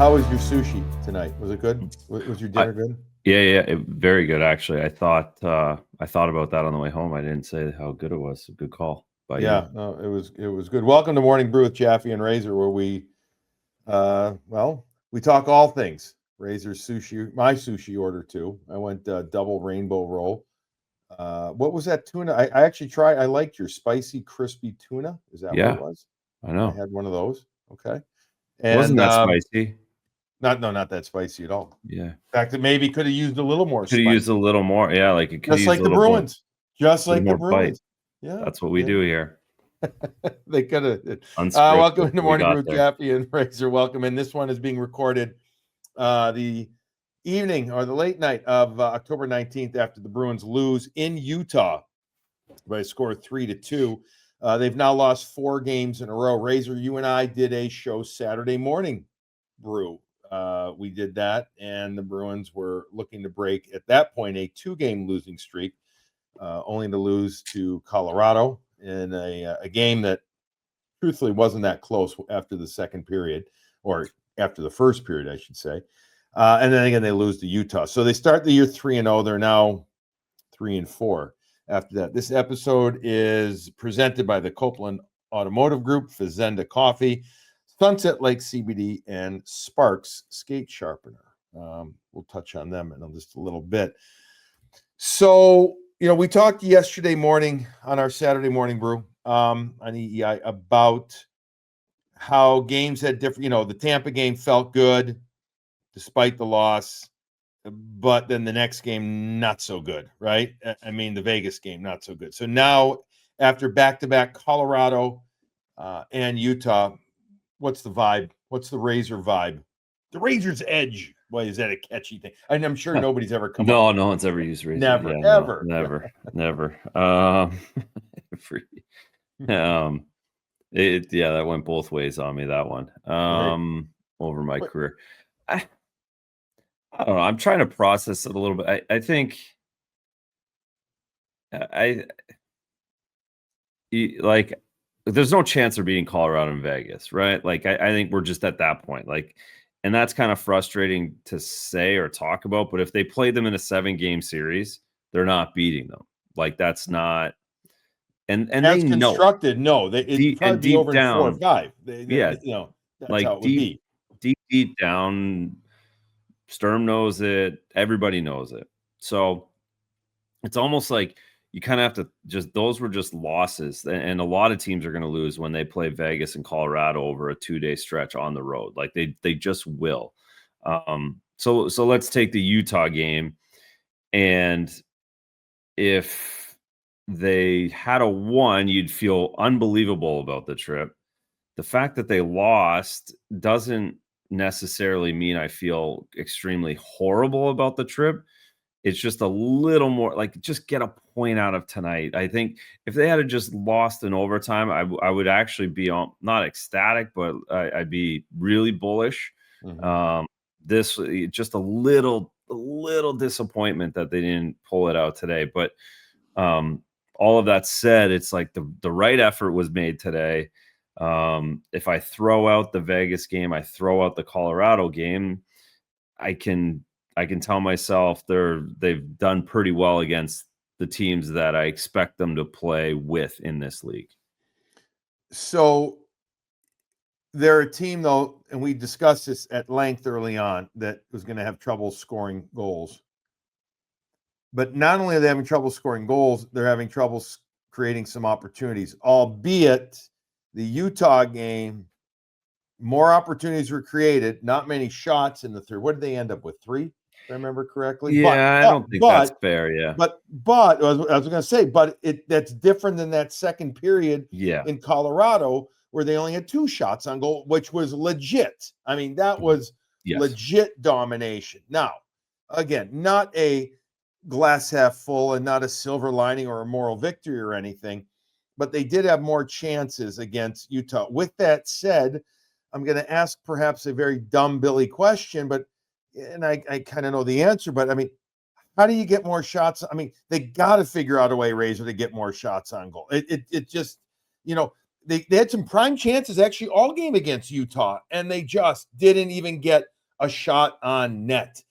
How was your sushi tonight? Was it good? Was your dinner good? Yeah, very good actually. I thought about that on the way home. I didn't say how good it was. Good call by you. Yeah, no, it was good. Welcome to Morning Brew with Jaffe and Razor, where we we talk all things. Razor's sushi, my sushi order too. I went double rainbow roll. What was that tuna? I actually tried. I liked your spicy, crispy tuna. Is that what it Yeah, was? I I know. had one of those. Okay, Wasn't and that spicy? not that spicy at all. Yeah. In fact, it maybe could have used a little more Could have used a spice, little more. Yeah, like it could have just used like a the little more, Bruins. Just like the more bite. Bruins. Yeah, That's what we yeah. do here. They could have. Welcome Unscripted. to We Morning got Brew, there. Jaffe and Razor. Welcome. And this one is being recorded the evening or the late night of October 19th after the Bruins lose in Utah by a score of 3-2. They've now lost 4 games in a row. Razor, you and I did a show Saturday morning, Brew. We did that, and the Bruins were looking to break, at that point, a 2-game losing streak, only to lose to Colorado in a game that truthfully wasn't that close after the second period, or after the first period, I should say. And then again, they lose to Utah. So they start the year 3-0. They're now 3-4 after that. This episode is presented by the Copeland Automotive Group, Fazenda Coffee, Sunset Lake CBD, and Sparks Skate Sharpener. We'll touch on them in just a little bit. So, we talked yesterday morning on our Saturday morning brew on EEI about how games had different, the Tampa game felt good despite the loss, but then the next game, not so good, right? I mean, the Vegas game, not so good. So now, after back-to-back Colorado and Utah, what's the vibe? What's the Razor vibe? The Razor's edge. Boy, is that a catchy thing? And I'm sure nobody's ever come up with No one's ever used Razor. Never, Yeah, ever. never. That went both ways on me, that one. Over my career. I don't know. I'm trying to process it a little bit. I think there's no chance of beating Colorado in Vegas, right? Like I think we're just at that point. And that's kind of frustrating to say or talk about. But if they played them in a 7-game series, they're not beating them. Like that's not. And as they constructed, know. no, it'd probably be over down, in 4 or 5. That's like how it would be. Deep down, Sturm knows it. Everybody knows it. So it's almost like you kind of have to those were just losses. And a lot of teams are going to lose when they play Vegas and Colorado over a 2-day stretch on the road. Like they just will. So let's take the Utah game. And if they had a 1, you'd feel unbelievable about the trip. The fact that they lost doesn't necessarily mean I feel extremely horrible about the trip. It's just a little more like just get a point out of tonight. I think if they had just lost in overtime, I would actually be not ecstatic, but I'd be really bullish. Mm-hmm. This just a little disappointment that they didn't pull it out today. But all of that said, it's like the right effort was made today. If I throw out the Vegas game, I throw out the Colorado game, I can tell myself they've done pretty well against the teams that I expect them to play with in this league. So they're a team, though, and we discussed this at length early on, that was going to have trouble scoring goals. But not only are they having trouble scoring goals, they're having trouble creating some opportunities, albeit the Utah game, more opportunities were created, not many shots in the third. What did they end up with? 3, if I remember correctly? Yeah, I don't think that's fair, yeah. But I was going to say, but that's different than that second period in Colorado where they only had 2 shots on goal, which was legit. I mean, that was legit domination. Now, again, not a glass half full and not a silver lining or a moral victory or anything, but they did have more chances against Utah. With that said, I'm going to ask perhaps a very dumb Billy question, and I kind of know the answer, but I mean, how do you get more shots? I mean, they got to figure out a way, Razor, to get more shots on goal. It just, they had some prime chances actually all game against Utah, and they just didn't even get a shot on net.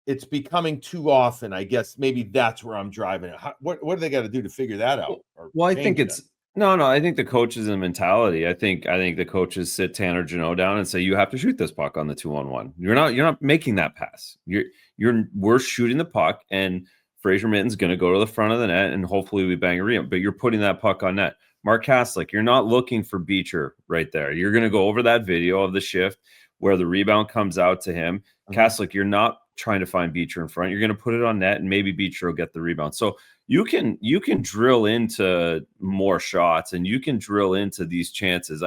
It's becoming too often. I guess maybe that's where I'm driving it. What do they got to do to figure that out? Well, I think it's no. I think the coaches and mentality. I think the coaches sit Tanner Jeannot down and say, you have to shoot this puck on the 2-on-1. You're not making that pass. We're shooting the puck, and Fraser Mitten's going to go to the front of the net, and hopefully we bang a rebound. But you're putting that puck on net. Mark Kaslick, you're not looking for Beecher right there. You're going to go over that video of the shift where the rebound comes out to him. Kaslick, you're not trying to find Beecher in front. You're going to put it on net, and maybe Beecher will get the rebound. So you can drill into more shots, and you can drill into these chances.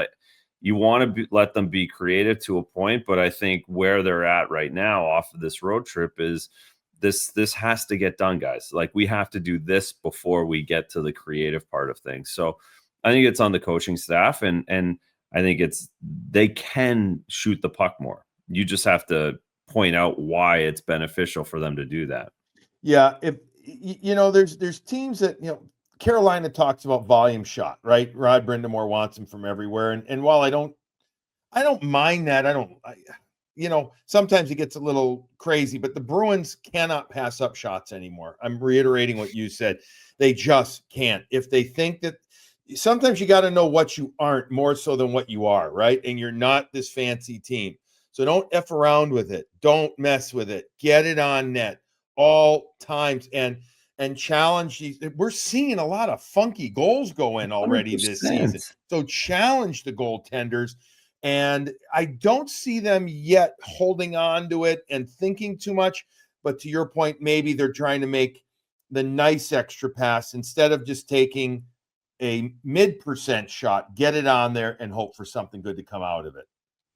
You want to let them be creative to a point, but I think where they're at right now off of this road trip is this has to get done, guys. Like, we have to do this before we get to the creative part of things. So I think it's on the coaching staff, and I think they can shoot the puck more. You just have to point out why it's beneficial for them to do that. Yeah, if there's teams that Carolina talks about volume shot, right? Rod Brindamore wants them from everywhere, and while I don't mind that. Sometimes it gets a little crazy, but the Bruins cannot pass up shots anymore. I'm reiterating what you said. They just can't. If they think that, sometimes you got to know what you aren't more so than what you are, right? And you're not this fancy team. So don't F around with it. Don't mess with it. Get it on net all times and challenge these. We're seeing a lot of funky goals go in already 100%. This season. So challenge the goaltenders. And I don't see them yet holding on to it and thinking too much. But to your point, maybe they're trying to make the nice extra pass instead of just taking a mid% shot, get it on there and hope for something good to come out of it.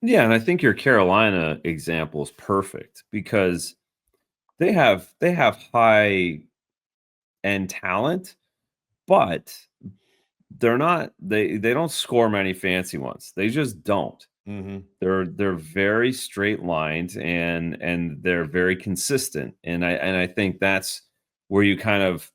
Yeah, and I think your Carolina example is perfect because they have high end talent, but they're not they don't score many fancy ones. They just don't. Mm-hmm. They're very straight lined and they're very consistent. And I think that's where you kind of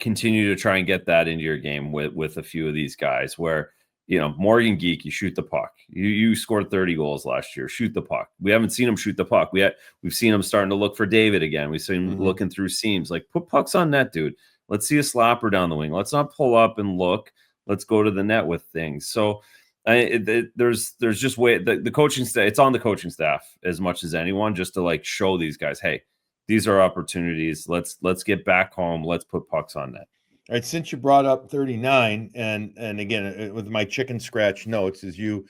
continue to try and get that into your game with a few of these guys where, Morgan Geeky, shoot the puck. You scored 30 goals last year. Shoot the puck. We haven't seen him shoot the puck. We've seen him starting to look for David again. We've seen him looking through seams. Like, put pucks on net, dude. Let's see a slapper down the wing. Let's not pull up and look. Let's go to the net with things. So there's just the coaching staff. It's on the coaching staff as much as anyone, just to like show these guys, hey, these are opportunities. Let's get back home. Let's put pucks on net. All right, since you brought up 39, and again, with my chicken scratch notes, as you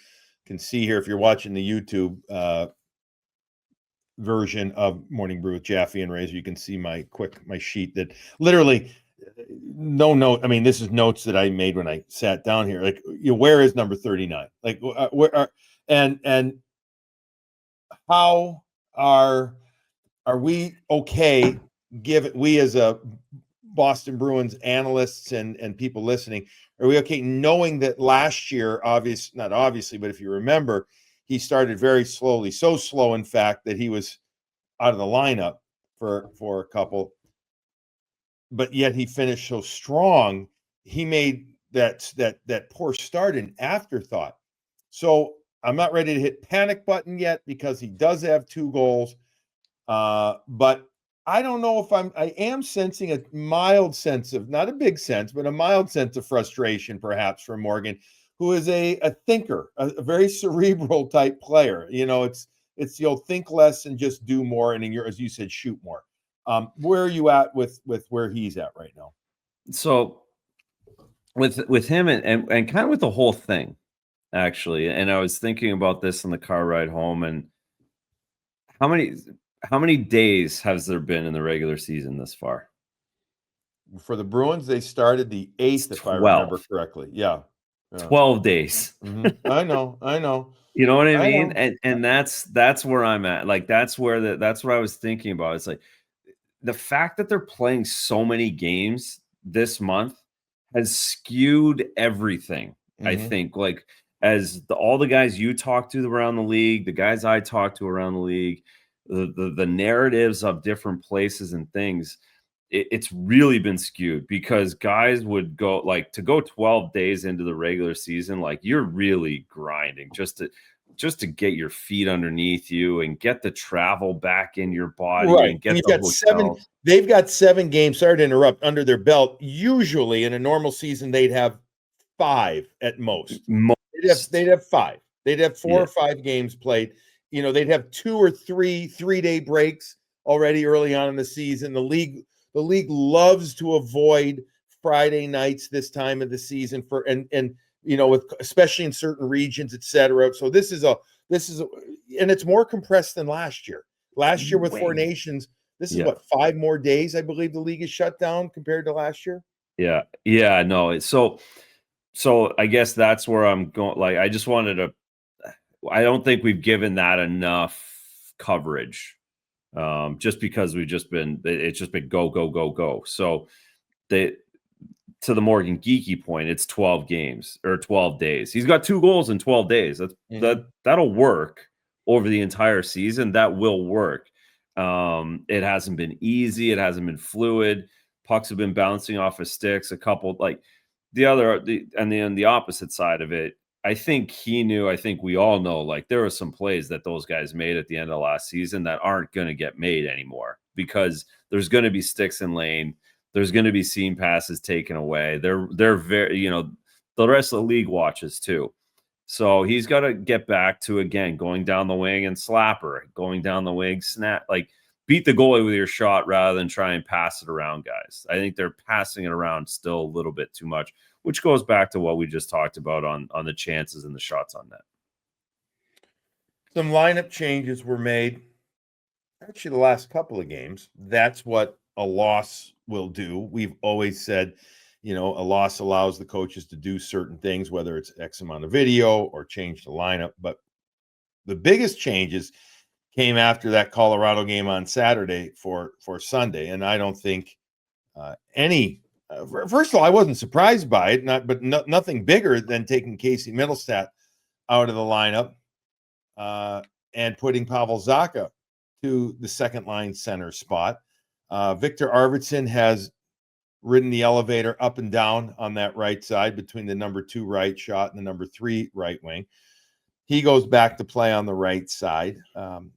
can see here, if you're watching the YouTube version of Morning Brew with Jaffe and Razor, you can see my sheet that literally no note. I mean, this is notes that I made when I sat down here. Like, where is number 39? Like, where are and how are we okay? We as a Boston Bruins analysts and people listening, are we okay knowing that last year, not obviously, but if you remember, he started very slowly, so slow, in fact, that he was out of the lineup for a couple, but yet he finished so strong. He made that poor start an afterthought. So I'm not ready to hit panic button yet because he does have 2 goals, but I don't know if I am sensing a mild sense of, not a big sense, but a mild sense of frustration, perhaps, from Morgan, who is a thinker, a very cerebral type player. It's think less and just do more, and as you said, shoot more. Where are you at with where he's at right now? So with him and kind of with the whole thing, actually, and I was thinking about this on the car ride home, and how many days has there been in the regular season this far? For the Bruins, they started the 8th, if I remember correctly. Yeah. 12 days. Mm-hmm. I know. You know what I mean? And that's where I'm at. Like, that's what I was thinking about. It's like the fact that they're playing so many games this month has skewed everything. Mm-hmm. I think, like, as all the guys you talk to around the league, the guys I talk to around the league, the narratives of different places and things, it's really been skewed because guys would go, like, to go 12 days into the regular season, like, you're really grinding just to just to get your feet underneath you and get the travel back in your body Right. and get You've the got hotel. they've got 7 games, sorry to interrupt, under their belt. Usually in a normal season, they'd have 5 at most. They'd have 5. They'd have 4 or 5 games played. They'd have 2 or 3 3-day breaks already early on in the season. The league loves to avoid Friday nights this time of the season with especially in certain regions, etc. So this is and it's more compressed than last year. Last year with 4 nations, this is what, 5 more days, I believe the league is shut down compared to last year. Yeah, no. So I guess that's where I'm going. Like, I just wanted to, I don't think we've given that enough coverage. Just because it's just been go, go, go, go. So to the Morgan Geeky point, it's 12 games or 12 days. He's got 2 goals in 12 days. That'll work over the entire season. That will work. It hasn't been easy. It hasn't been fluid. Pucks have been bouncing off of sticks. A couple, like and then the opposite side of it, I think we all know, like, there are some plays that those guys made at the end of last season that aren't going to get made anymore because there's going to be sticks in lane. There's going to be seam passes taken away. They're very, the rest of the league watches too. So he's got to get back to, again, going down the wing and slapper, going down the wing, snap, like beat the goalie with your shot rather than try and pass it around, guys. I think they're passing it around still a little bit too much, which goes back to what we just talked about on the chances and the shots on net. Some lineup changes were made. Actually, the last couple of games, that's what a loss will do. We've always said, a loss allows the coaches to do certain things, whether it's X amount of video or change the lineup. But the biggest changes came after that Colorado game on Saturday for Sunday. And I don't think first of all, I wasn't surprised by it, nothing bigger than taking Casey Middlestat out of the lineup and putting Pavel Zacha to the second line center spot. Victor Arvidsson has ridden the elevator up and down on that right side between the number 2 right shot and the number 3 right wing. He goes back to play on the right side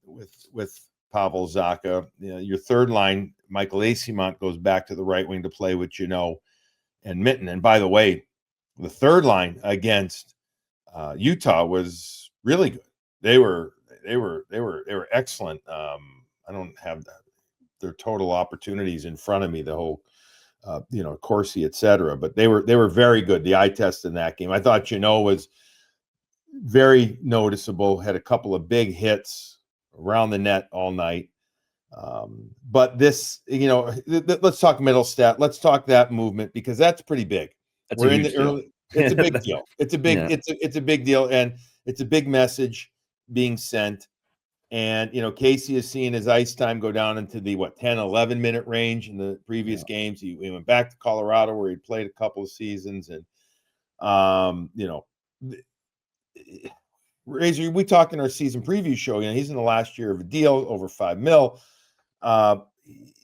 with Pavel Zacha. Your third line, Michael Eyssimont, goes back to the right wing to play with Jeannot and Mitten. And by the way, the third line against Utah was really good. They were excellent. I don't have their total opportunities in front of me, the whole Corsi, etc. But they were very good. The eye test in that game, I thought Jeannot was very noticeable. Had a couple of big hits around the net all night. But this, let's talk Middlestat. Let's talk that movement because that's pretty big. We're in the early. It's a big deal. It's a big. Yeah. It's a big deal, and it's a big message being sent. And Casey is seeing his ice time go down into the 10, 11 minute range in the previous games. He went back to Colorado where he played a couple of seasons, and Razor, we talked in our season preview show. He's in the last year of a deal, over $5 million.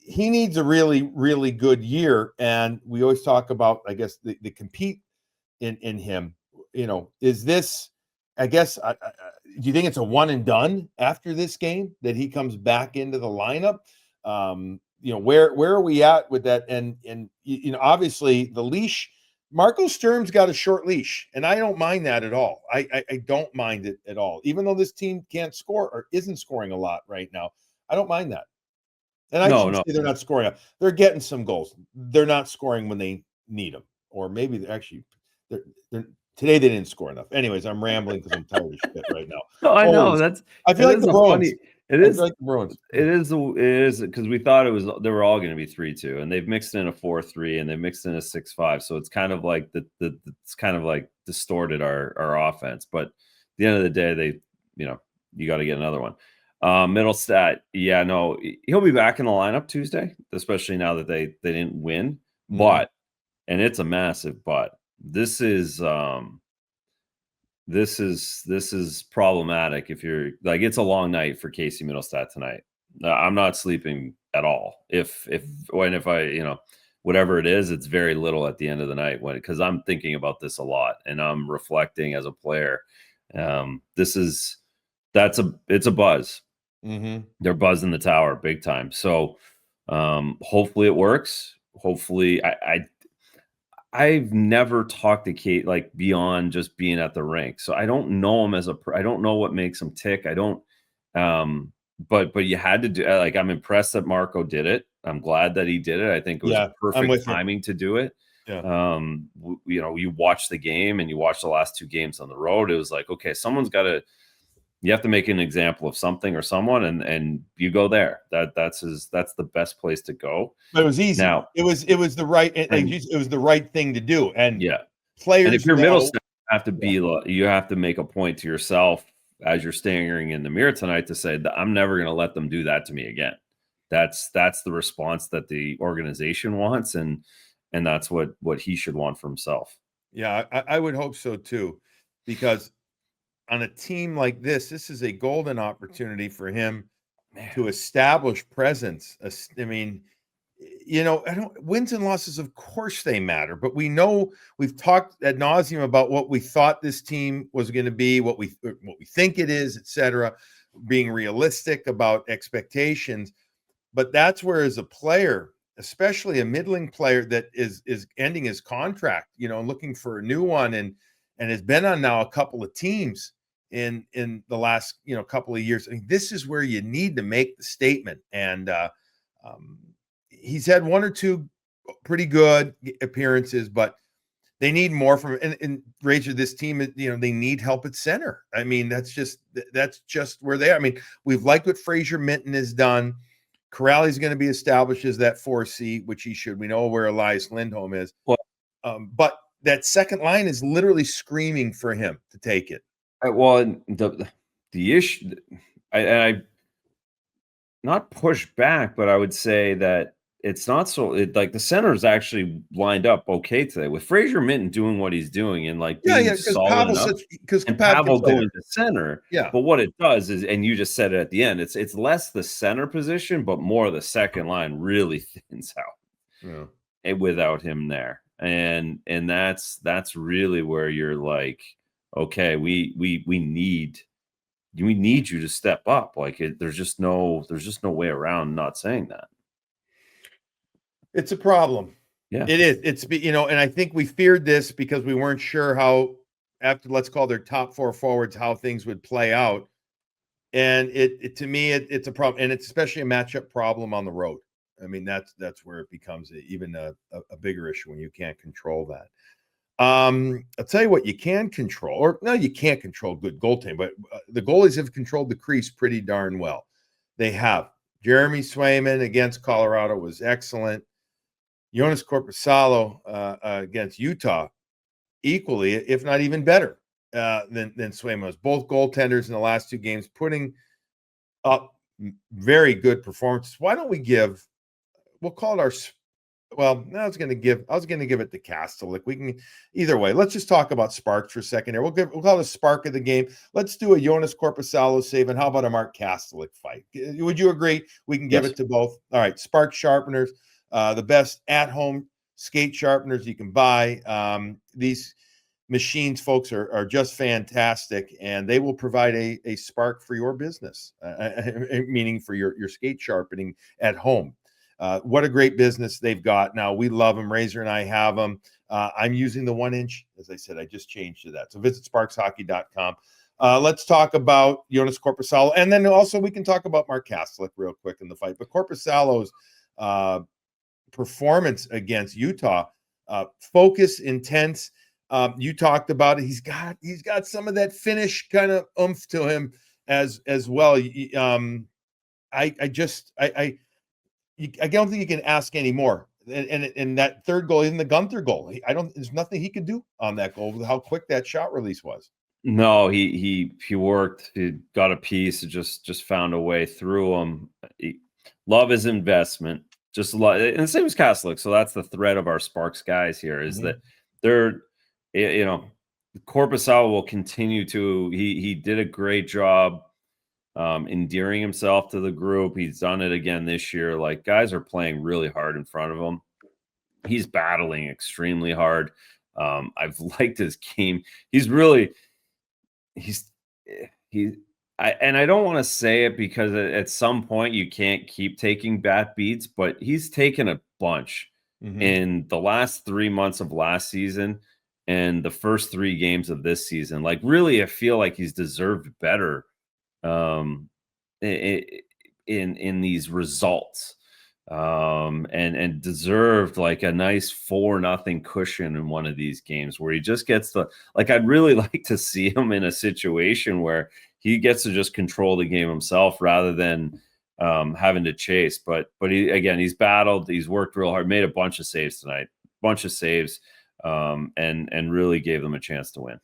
He needs a really, really good year, and we always talk about, I guess, the compete in him. Is this? I guess. Do you think it's a one and done after this game that he comes back into the lineup? Where are we at with that? And obviously the leash. Marco Sturm's got a short leash, and I don't mind that at all. I don't mind it at all, even though this team can't score or isn't scoring a lot right now. I don't mind that. And I shouldn't say they're not scoring. They're getting some goals. They're not scoring when they need them, or maybe they're today they didn't score enough. Anyways, I'm rambling because I'm tired of shit right now. No, I know I feel like the Bruins. It is because we thought they were all going to be 3-2, and they've mixed in a 4-3, and they mixed in a 6-5. So it's kind of like it's kind of like distorted our offense. But at the end of the day, you got to get another one. Middlestat, he'll be back in the lineup Tuesday, especially now that they didn't win. Mm-hmm. But, and it's a massive but. This is problematic if you're like, it's a long night for Casey Middlestat tonight. I'm not sleeping at all. If I, whatever it is, it's very little at the end of the night because I'm thinking about this a lot and I'm reflecting as a player. This is it's a buzz. Mm-hmm. They're buzzing the tower big time. So hopefully it works. Hopefully I've never talked to Kate like beyond just being at the rink. So I don't know him I don't know what makes him tick. I don't but you had to do like I'm impressed that Marco did it. I'm glad that he did it. I think it was I'm perfect with you. timing to do it. Yeah. You watch the game and you watch the last 2 games on the road. It was like, okay, you have to make an example of something or someone, and you go there. That's the best place to go. But it was easy. Now It was the right, it was the right thing to do. And yeah. players And if you're know, middle center, you have to make a point to yourself as you're staring in the mirror tonight to say that I'm never going to let them do that to me again. That's the response that the organization wants, and that's what he should want for himself. Yeah, I would hope so too, because on a team like this is a golden opportunity for him to establish presence. I mean, wins and losses, of course they matter, but we know we've talked ad nauseum about what we thought this team was going to be, what we think it is, etc., being realistic about expectations. But that's where, as a player, especially a middling player that is ending his contract, looking for a new one, and has been on now a couple of teams in the last couple of years. I mean, this is where you need to make the statement. And he's had 1 or 2 pretty good appearances, but they need more from him. And Razor, this team, they need help at center. I mean, that's just where they are. I mean, we've liked what Fraser Minton has done. Corrali's going to be established as that 4C, which he should. We know where Elias Lindholm is. Well, but that second line is literally screaming for him to take it. Well, the issue, I not push back, but I would say that it's not so like the center is actually lined up okay today with Fraser Minton doing what he's doing and like being solid enough. Because Pavel going to center. Yeah. But what it does is, and you just said it at the end, it's less the center position, but more the second line really thins out without him there. And that's really where you're like, okay, we need you to step up. Like there's just no way around not saying that. It's a problem. Yeah, it is. It's and I think we feared this because we weren't sure how, after, let's call their top 4 forwards, how things would play out. And it to me, it's a problem, and it's especially a matchup problem on the road. I mean, that's where it becomes even a bigger issue when you can't control that. I'll tell you what you can control, or no, you can't control good goaltending, but the goalies have controlled the crease pretty darn well. They have. Jeremy Swayman against Colorado was excellent. Jonas Korpisalo against Utah, equally, if not even better than Swayman was. Both goaltenders in the last 2 games putting up very good performances. Why don't we we'll call it our, well, I was going to give it to Kastelik. We can, either way. Let's just talk about sparks for a second here. We'll call it a spark of the game. Let's do a Jonas Korpisalo save, and how about a Mark Kastelik fight? Would you agree? We can give it to both. All right, spark sharpeners, the best at-home skate sharpeners you can buy. These machines, folks, are just fantastic, and they will provide a spark for your business, meaning for your skate sharpening at home. What a great business they've got. Now, we love them. Razor and I have them. I'm using the 1-inch. As I said, I just changed to that. So visit sparkshockey.com. Let's talk about Jonas Korpisalo. And then also we can talk about Mark Kastelik real quick in the fight. But Korpisalo's performance against Utah, focus, intense. You talked about it. He's got some of that Finnish kind of oomph to him as well. I don't think you can ask anymore. And that third goal, even the Gunther goal, there's nothing he could do on that goal with how quick that shot release was. No, he worked. He got a piece. Just found a way through him. Love his investment. Just love, and the same as Kastelik. So that's the thread of our Sparks guys here is that they're, Korpisalo will continue to. He did a great job endearing himself to the group. He's done it again this year. Like, guys are playing really hard in front of him. He's battling extremely hard. I've liked his game. I I don't want to say it because at some point you can't keep taking bat beats, but he's taken a bunch in the last 3 months of last season and the first 3 games of this season. Like, really, I feel like he's deserved better um, in these results, and deserved like a nice 4-0 cushion in one of these games where he just gets the like. I'd really like to see him in a situation where he gets to just control the game himself rather than having to chase. But he's battled, he's worked real hard, made a bunch of saves tonight, and really gave them a chance to win.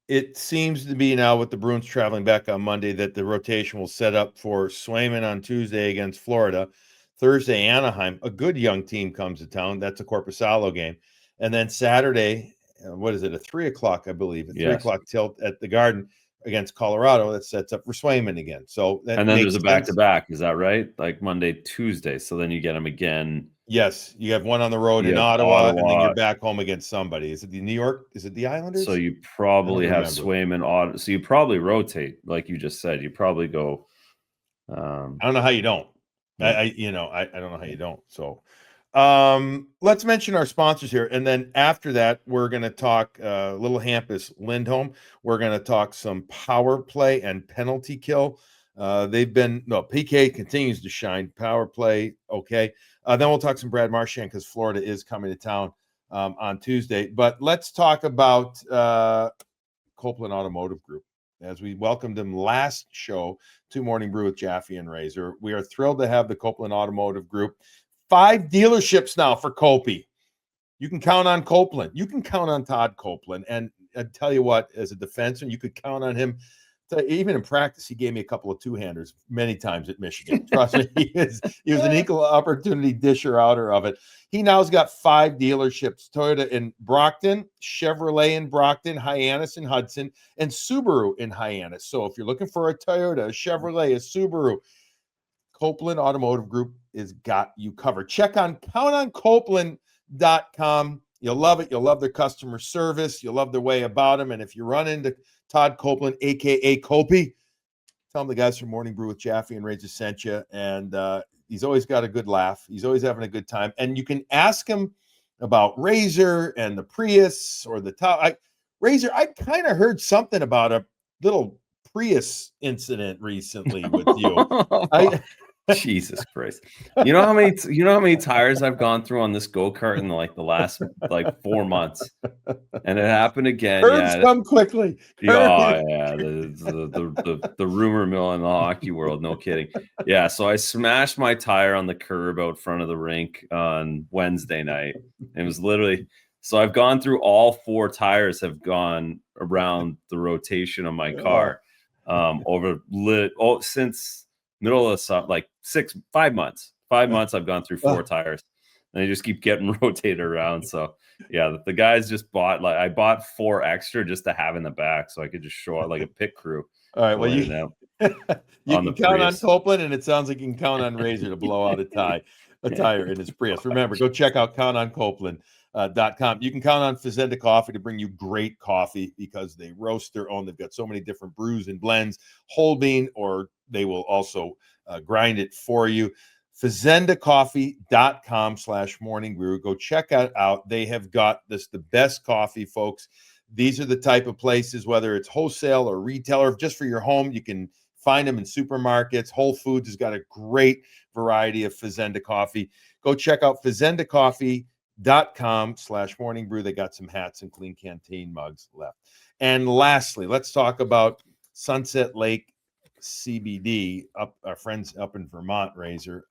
It seems to be now with the Bruins traveling back on Monday that the rotation will set up for Swayman on Tuesday against Florida. Thursday, Anaheim, a good young team comes to town. That's a Corpusalo game. And then Saturday, what is it, a 3 o'clock, I believe, a 3 o'clock tilt at the Garden against Colorado. That sets up for Swayman again. So that and then makes there's a back-to-back. Is that right? Like Monday, Tuesday. So then you get them again. Yes, you have one on the road in Ottawa, and then you're back home against somebody. Is it the New York? Is it the Islanders? So you probably have Swayman. So you probably rotate, like you just said. You probably go. I don't know how you don't. Yeah. I don't know how you don't. So let's mention our sponsors here, and then after that, we're going to talk Little Hampus Lindholm. We're going to talk some power play and penalty kill. PK continues to shine. Power play, okay. Then we'll talk some Brad Marchand because Florida is coming to town on Tuesday. But let's talk about Copeland Automotive Group. As we welcomed them last show to Morning Brew with Jaffe and Razor, we are thrilled to have the Copeland Automotive Group. 5 dealerships now for Copey. You can count on Copeland. You can count on Todd Copeland. And I tell you what, as a defenseman, you could count on him. Even in practice, he gave me a couple of 2-handers many times at Michigan. Trust me, he was an equal opportunity disher outer of it. He now's got 5 dealerships: Toyota in Brockton, Chevrolet in Brockton, Hyannis in Hudson, and Subaru in Hyannis. So if you're looking for a Toyota, a Chevrolet, a Subaru, Copeland Automotive Group has got you covered. Check on countoncopeland.com. You'll love it. You'll love their customer service. You'll love their way about them. And if you run into Todd Copeland, a.k.a. Copey, tell him the guys from Morning Brew with Jaffe and Razor sent you. And he's always got a good laugh. He's always having a good time. And you can ask him about Razor and the Prius or the top. Razor, I kind of heard something about a little Prius incident recently with you. Jesus Christ. You know how many tires I've gone through on this go-kart in like the last 4 months? And it happened again. Curves come quickly. Oh, yeah. The rumor mill in the hockey world, no kidding. Yeah, so I smashed my tire on the curb out front of the rink on Wednesday night. It was literally so I've gone through all 4 tires have gone around the rotation of my car since middle of summer, like 5 months. 5 months I've gone through 4 tires, and they just keep getting rotated around. So yeah, the guys just bought I bought 4 extra just to have in the back, so I could just show up like a pit crew. All right, well you can count on Copeland, and it sounds like you can count on Razor to blow out a tire in his Prius. Remember, go check out countoncopeland.com. You can count on Fazenda Coffee to bring you great coffee because they roast their own. They've got so many different brews and blends, whole bean, or they will also grind it for you. FazendaCoffee.com/Morning Brew. Go check it out. They have got the best coffee, folks. These are the type of places, whether it's wholesale or retail or just for your home, you can find them in supermarkets. Whole Foods has got a great variety of Fazenda coffee. Go check out FazendaCoffee.com/Morning Brew. They got some hats and clean canteen mugs left. And lastly, let's talk about Sunset Lake CBD, our friends up in Vermont, Razor.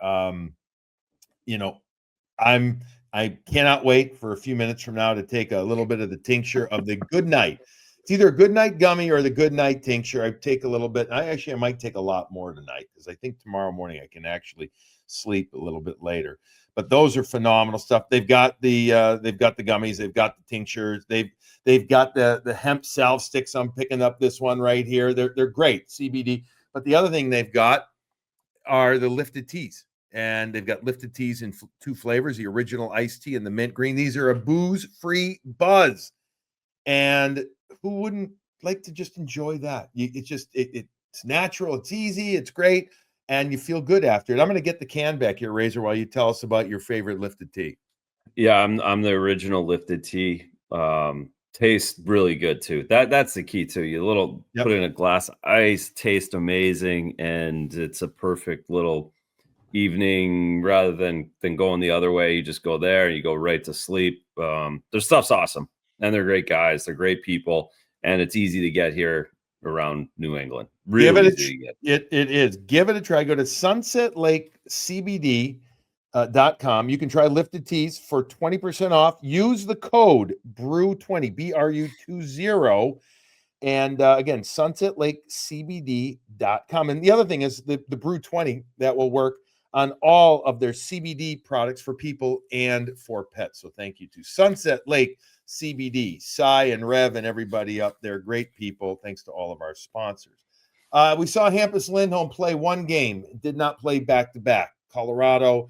I cannot wait for a few minutes from now to take a little bit of the tincture of the Good Night. It's either a Good Night gummy or the Good Night tincture. I take a little bit. I might take a lot more tonight because I think tomorrow morning I can actually sleep a little bit later. But those are phenomenal stuff. They've got the gummies. They've got the tinctures. They've got the hemp salve sticks. I'm picking up this one right here. They're great CBD. But the other thing they've got are the lifted teas. And they've got lifted teas in 2 flavors, the original iced tea and the mint green. These are a booze-free buzz. And who wouldn't like to just enjoy that? It It's natural. It's easy. It's great. And you feel good after it. I'm going to get the can back here, Razor, while you tell us about your favorite lifted tea. Yeah, I'm the original lifted tea. Tastes really good too. That's the key too. You little put in a glass of ice, tastes amazing, and it's a perfect little evening rather than going the other way. You just go there and you go right to sleep. Their stuff's awesome, and they're great guys. They're great people, and it's easy to get here around New England. Really easy to get. It is. Give it a try. Go to sunsetlakecbd.com. You can try lifted teas for 20% off. Use the code BREW20, BRU20. And again, sunsetlakecbd.com. And the other thing is the Brew 20 that will work on all of their CBD products for people and for pets. So thank you to Sunset Lake CBD, Cy and Rev and everybody up there. Great people. Thanks to all of our sponsors. We saw Hampus Lindholm play one game, did not play back-to-back. Colorado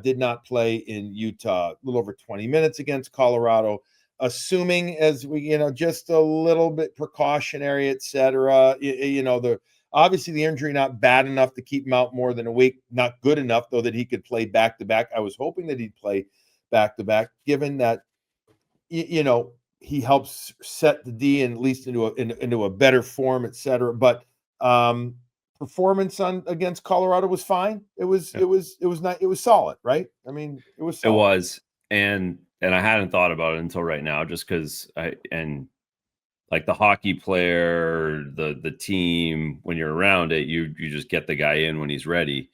did not play in Utah. A little over 20 minutes against Colorado. Assuming as we, just a little bit precautionary, et cetera, obviously the injury not bad enough to keep him out more than a week, not good enough though that he could play back-to-back. I was hoping that he'd play back-to-back, given that, he helps set the D and at least into a better form, et cetera. But performance against Colorado was fine. It was solid, right? I mean, it was solid. It was. And I hadn't thought about it until right now, just because like the hockey player, the team, when you're around it, you just get the guy in when he's ready.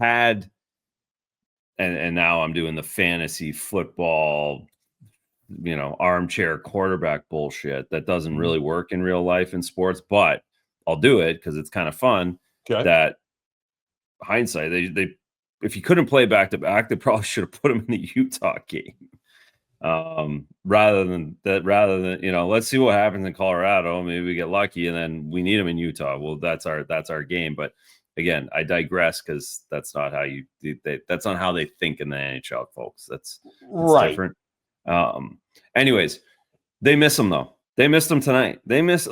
And now I'm doing the fantasy football, armchair quarterback bullshit that doesn't really work in real life in sports, but I'll do it because it's kind of fun. Okay. That hindsight, they if he couldn't play back to back, they probably should have put him in the Utah game. Rather than let's see what happens in Colorado. Maybe we get lucky and then we need him in Utah. Well, that's our game. But again, I digress because that's not how that's not how they think in the NHL, folks. It's right. Different. Anyways, they miss him though. They missed him tonight. They miss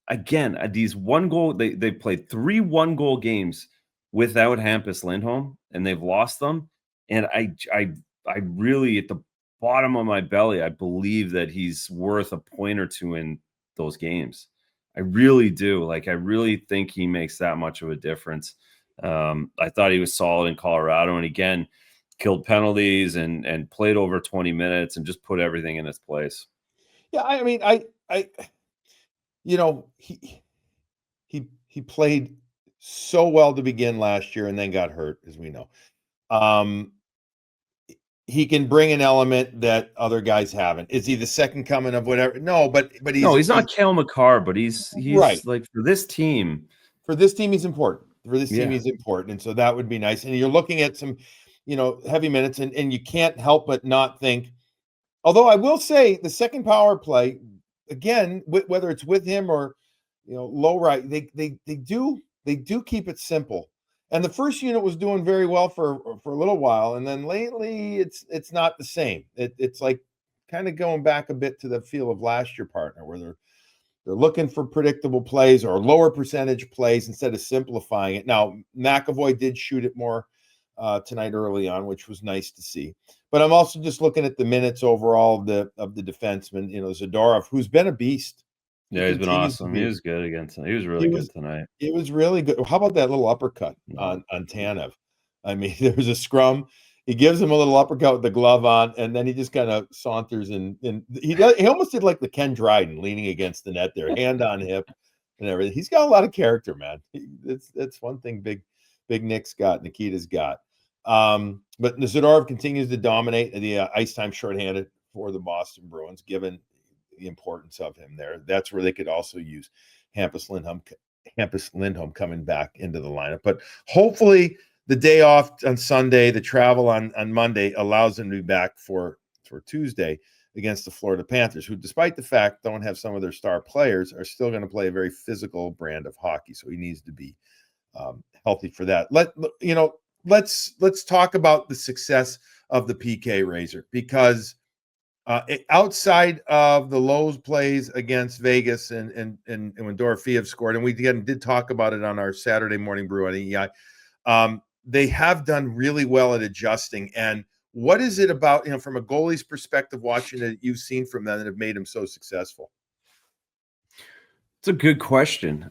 again these one goal. They played 3 1-goal games without Hampus Lindholm, and they've lost them. And I really, at the bottom of my belly, I believe that he's worth a point or two in those games. I really do. I really think he makes that much of a difference. I thought he was solid in Colorado, and again, killed penalties and played over 20 minutes and just put everything in its place. Yeah, I mean, he played so well to begin last year and then got hurt, as we know. He can bring an element that other guys haven't. Is he the second coming of whatever? No, but he's not Cale Makar, but he's right. For this team. For this team, he's important. He's important. And so that would be nice. And you're looking at some, heavy minutes, and you can't help but not think, although I will say the second power play, again, whether it's with him or, low right, they do keep it simple. And the first unit was doing very well for a little while, and then lately it's not the same. It's like kind of going back a bit to the feel of last year partner, where they're looking for predictable plays or lower percentage plays instead of simplifying it. Now McAvoy did shoot it more tonight early on, which was nice to see. But I'm also just looking at the minutes overall of the defenseman, Zadorov, who's been a beast. Yeah, he's been awesome. He was good against him. He was really good tonight. It was really good. How about that little uppercut on Tanev? I mean, there was a scrum. He gives him a little uppercut with the glove on, and then he just kind of saunters and he almost did like the Ken Dryden leaning against the net there, hand on hip and everything. He's got a lot of character, man. That's one thing Big Nick's got, Nikita's got. But Zadorov continues to dominate the ice time shorthanded for the Boston Bruins, given the importance of him there. That's where they could also use Hampus Lindholm coming back into the lineup. But hopefully the day off on Sunday, the travel on Monday allows him to be back for Tuesday against the Florida Panthers, who, despite the fact don't have some of their star players, are still going to play a very physical brand of hockey. So he needs to be healthy for that. Let's talk about the success of the PK Razor, because Outside of the Lowe's plays against Vegas and when Dorofeev scored, and we again did talk about it on our Saturday morning brew on EI, they have done really well at adjusting. And what is it about, from a goalie's perspective, watching that you've seen from them that have made him so successful? It's a good question.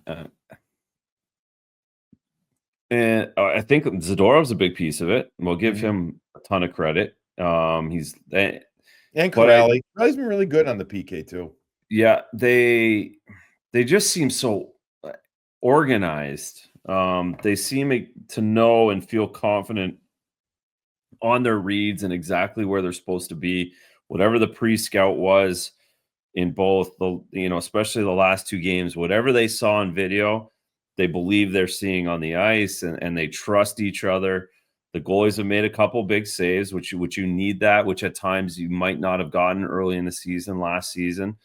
And I think Zadorov's a big piece of it. We'll give him a ton of credit. And Corrali. Corrali's been really good on the PK too. Yeah, they just seem so organized. They seem to know and feel confident on their reads and exactly where they're supposed to be. Whatever the pre-scout was in both especially the last two games, whatever they saw in video, they believe they're seeing on the ice, and they trust each other. The goalies have made a couple big saves, which you need that, which at times you might not have gotten early in the season, last season.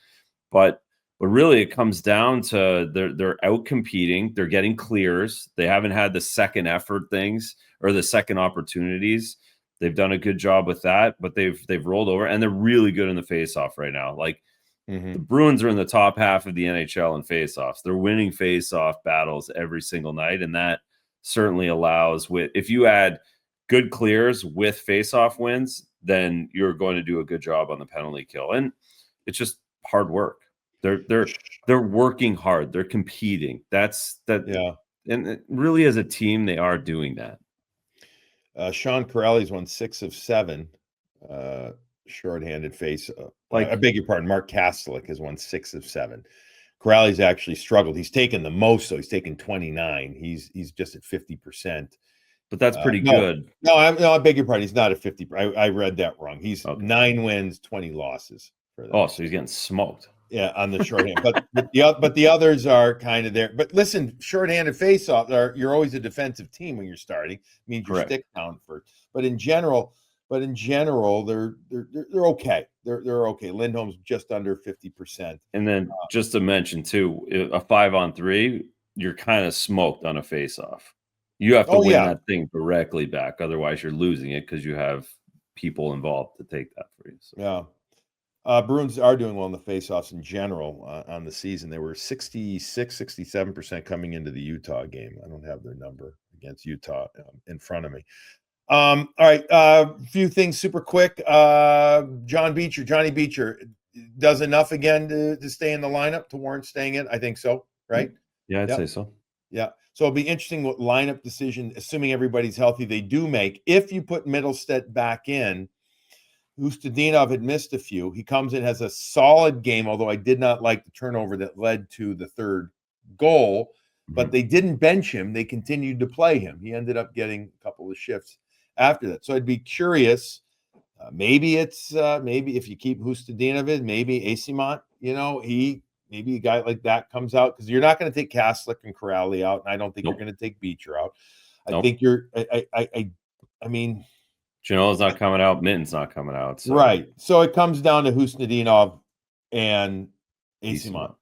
But really, it comes down to they're out competing. They're getting clears. They haven't had the second effort things or the second opportunities. They've done a good job with that, but they've rolled over, and they're really good in the faceoff right now. Like the Bruins are in the top half of the NHL in faceoffs. They're winning faceoff battles every single night, and that certainly allows if you add good clears with faceoff wins, then you're going to do a good job on the penalty kill. And it's just hard work. They're working hard. They're competing. That's that. Yeah. And really, as a team, they are doing that. Sean Corrali's won 6 of 7 shorthanded face. I beg your pardon. Mark Kastelik has won 6 of 7. Corrali's actually struggled. He's taken the most, so he's taken 29. He's just at 50%. But that's pretty good. No, I beg your pardon. He's not at 50. I read that wrong. He's 9 wins, 20 losses. For that. Oh, so he's getting smoked. Yeah, on the shorthand. but the others are kind of there. But listen, shorthanded faceoff, you're always a defensive team when you're starting. It means your stick count first. But in general, they're okay. They're okay. Lindholm's just under 50%. And then just to mention too, a 5-on-3, you're kind of smoked on a faceoff. You have to win that thing directly back. Otherwise, you're losing it because you have people involved to take that for you. So. Yeah. Bruins are doing well in the faceoffs in general on the season. They were 66, 67% coming into the Utah game. I don't have their number against Utah in front of me. All right. A few things super quick. Johnny Beecher does enough again to stay in the lineup to warrant staying in. I think so. Right. Yeah, I'd say so. Yeah. So it'll be interesting what lineup decision, assuming everybody's healthy, they do make. If you put Middlestead back in, Ustedinov had missed a few. He comes in, has a solid game, although I did not like the turnover that led to the third goal. But they didn't bench him. They continued to play him. He ended up getting a couple of shifts after that. So I'd be curious. Maybe if you keep Ustedinov, maybe Asimont, maybe a guy like that comes out, because you're not going to take Kastelik and Corrali out, and I don't think you're going to take Beecher out. I think I mean, Janela's not coming out, Minton's not coming out. So. Right. So it comes down to Ustedinov and Asimont.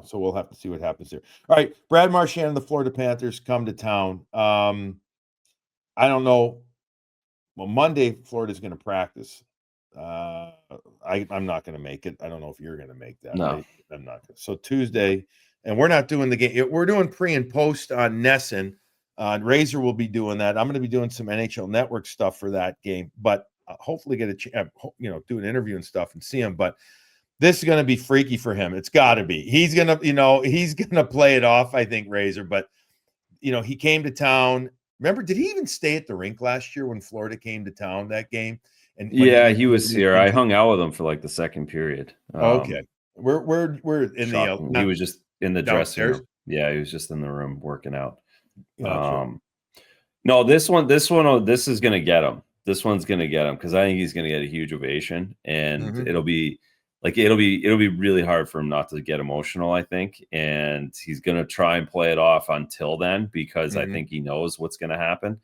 So we'll have to see what happens there. All right. Brad Marchand and the Florida Panthers come to town. I don't know. Well, Monday, Florida's going to practice. I'm not going to make it. I don't know if you're going to make that. No. I'm not. So Tuesday, and we're not doing the game. We're doing pre and post on Nesson. Razor will be doing that. I'm going to be doing some NHL Network stuff for that game, but hopefully get a chance, do an interview and stuff and see him. But this is going to be freaky for him. It's got to be. He's going to play it off, I think, Razor. But, he came to town. Remember, did he even stay at the rink last year when Florida came to town that game? And he was here. I hung out with him for like the second period. Okay. We're in shocking. He was just in the dressing downstairs? room. Yeah, he was just in the room working out. Gotcha. No, this is going to get him. This one's going to get him because I think he's going to get a huge ovation, and it'll be really hard for him not to get emotional, I think. And he's going to try and play it off until then, because I think he knows what's going to happen.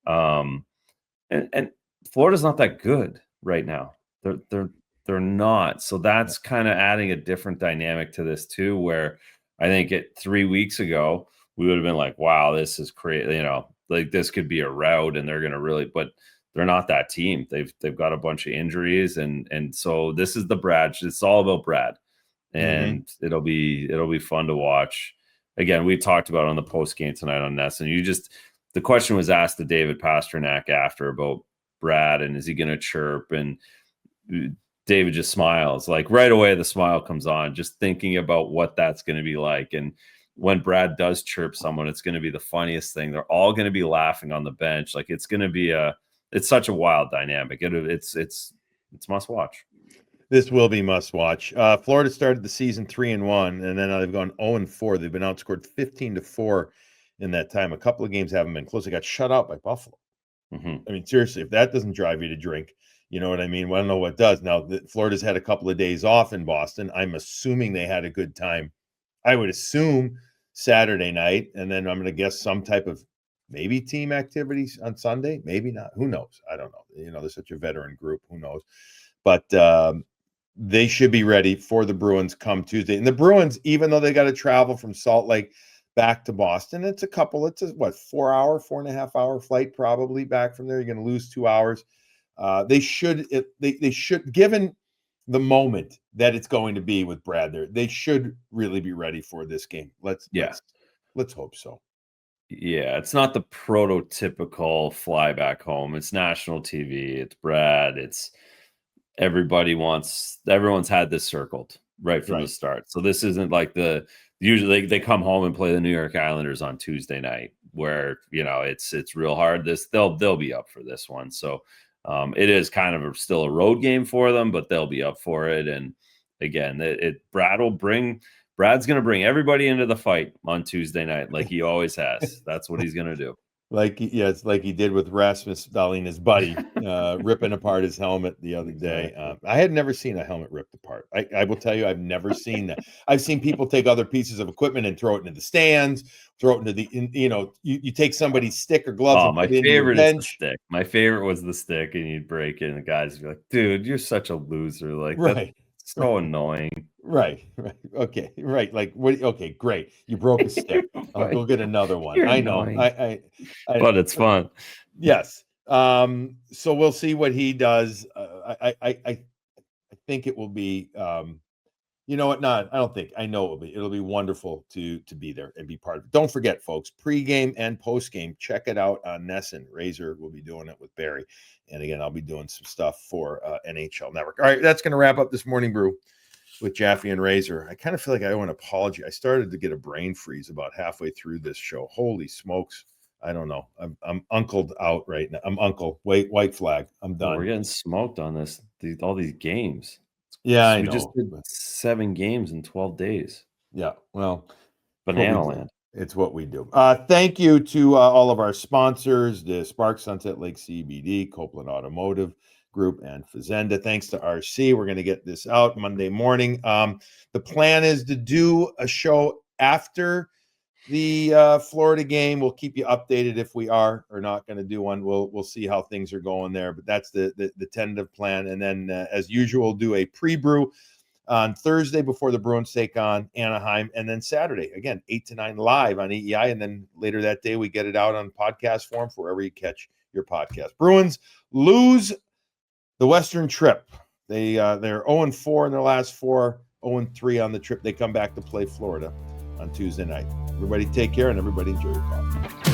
And Florida's not that good right now. They're not. So that's kind of adding a different dynamic to this too, where I think 3 weeks ago, we would have been like, wow, this is crazy. Like this could be a rout, and they're going to really, but they're not that team. They've got a bunch of injuries, and so this is the Brad. It's all about Brad, and it'll be fun to watch. Again, we talked about it on the post game tonight on Ness, and the question was asked to David Pasternak after about Brad and is he going to chirp, and David just smiles. Like right away, the smile comes on, just thinking about what that's going to be like. And when Brad does chirp someone, it's going to be the funniest thing. They're all going to be laughing on the bench. Like it's going to be it's such a wild dynamic. It's must watch. This will be must watch. Florida started the season 3-1, and then they've gone 0-4. They've been outscored 15-4 in that time. A couple of games haven't been close. They got shut out by Buffalo. I mean, seriously, if that doesn't drive you to drink, you know what I mean? Well, I don't know what does. Now, Florida's had a couple of days off in Boston. I'm assuming they had a good time. I would assume Saturday night, and then I'm going to guess some type of maybe team activities on Sunday. Maybe not. Who knows? I don't know. You know, they're such a veteran group. Who knows? But they should be ready for the Bruins come Tuesday. And the Bruins, even though they got to travel from Salt Lake back to Boston, it's a 4.5 hour flight probably back from there. You're going to lose 2 hours. They should, given the moment that it's going to be with Brad there, they should really be ready for this game. Let's hope so. Yeah, it's not the prototypical fly back home. It's national TV. It's Brad. It's everyone's had this circled right from the start. So this isn't like usually they come home and play the New York Islanders on Tuesday night where, you know, it's real hard. They'll be up for this one. So it is kind of still a road game for them, but they'll be up for it. And again, Brad's going to bring everybody into the fight on Tuesday night, like he always has. That's what he's going to do. It's like he did with Rasmus Dahlin, his buddy, ripping apart his helmet the other day. I had never seen a helmet ripped apart. I will tell you, I've never seen that. I've seen people take other pieces of equipment and throw it into the stands, throw it into you take somebody's stick or gloves. Oh, my favorite is the stick. My favorite was the stick, and you'd break it, and the guys would be like, "Dude, you're such a loser!" Like, that's so annoying. Right. Okay. Right. Like, what? Okay, great. You broke a stick. I'll go get another one. I know. But it's fun. Yes. So we'll see what he does. I think it will be. You know what? Not. I don't think. I know it will be. It'll be wonderful to be there and be part of it. Don't forget, folks. Pre-game and post-game. Check it out on Nesson. Razor will be doing it with Barry, and again, I'll be doing some stuff for NHL Network. All right, that's going to wrap up this morning brew with Jaffe and Razor. I kind of feel like I owe an apology. I started to get a brain freeze about halfway through this show. Holy smokes. I don't know. I'm uncled out right now. I'm uncle. White flag. I'm done. We're getting smoked on all these games. Yeah, I know. We just did 7 games in 12 days. Yeah, well. Banana land. It's what we do. Thank you to all of our sponsors, the Spark Sunset Lake CBD, Copeland Automotive Group, and Fazenda. Thanks to RC. We're going to get this out Monday morning. The plan is to do a show after the Florida game. We'll keep you updated if we are or not going to do one. We'll see how things are going there, but that's the tentative plan. And then as usual, do a pre-brew on Thursday before the Bruins take on Anaheim, and then Saturday, again, 8 to 9 live on EEI, and then later that day we get it out on podcast form for wherever you catch your podcast. Bruins lose the Western trip. They're 0-4 in their last 4, 0-3 on the trip. They come back to play Florida on Tuesday night. Everybody take care, and everybody enjoy your coffee.